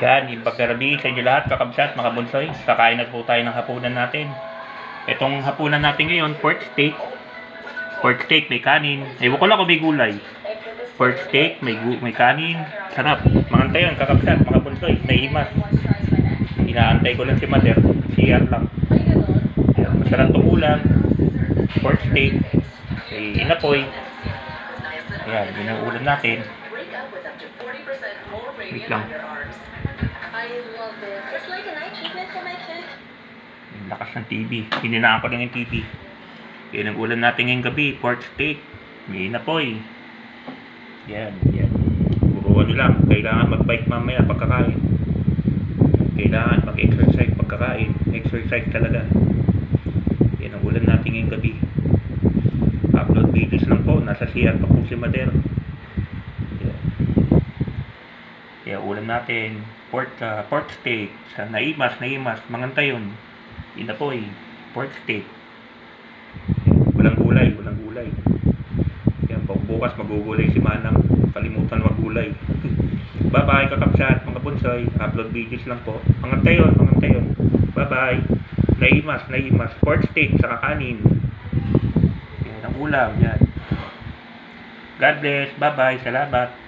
Yan, yung pagkarabi sa inyo lahat, kakabsat, mga bunsoy. Kakain na po tayo ng hapunan natin. Itong hapunan natin ngayon, pork steak. Pork steak, may kanin. Ewan ko lang kung may gulay. Pork steak, may kanin. Sarap. Mga yun, kakabsat, mga bunsoy. May imas. Inaantay ko lang si Mother. CR lang. Yan, masarap itong ulam. Pork steak. May inapoy. Yan, yun ang ulam natin. Wait lang. Lakas ng TV. Hininaan ko lang yung TV. Yan ang ulam natin ngayong gabi. Pork steak. May inapoy. Yan. Puro ano lang. Kailangan mag-bike mamaya pagkakain. Kailangan mag-exercise pagkakain. Exercise talaga. Yan ang ulam natin ngayong gabi. Upload videos lang po. Nasa CR pa po si Mother. Yan. Kaya ulam natin. Pork steak. Sa naimas. Manganta yun. Inapoy. Pork steak. Walang gulay. Yan po. Bukas magugulay si Manang. Kalimutan magulay. Bye-bye kakapsat, mga bunsoy. Upload videos lang po. Manganta yun. Bye-bye. Naimas. Pork steak sa kakanin. Yan ang ulam. Yan. God bless. Bye-bye. Salamat.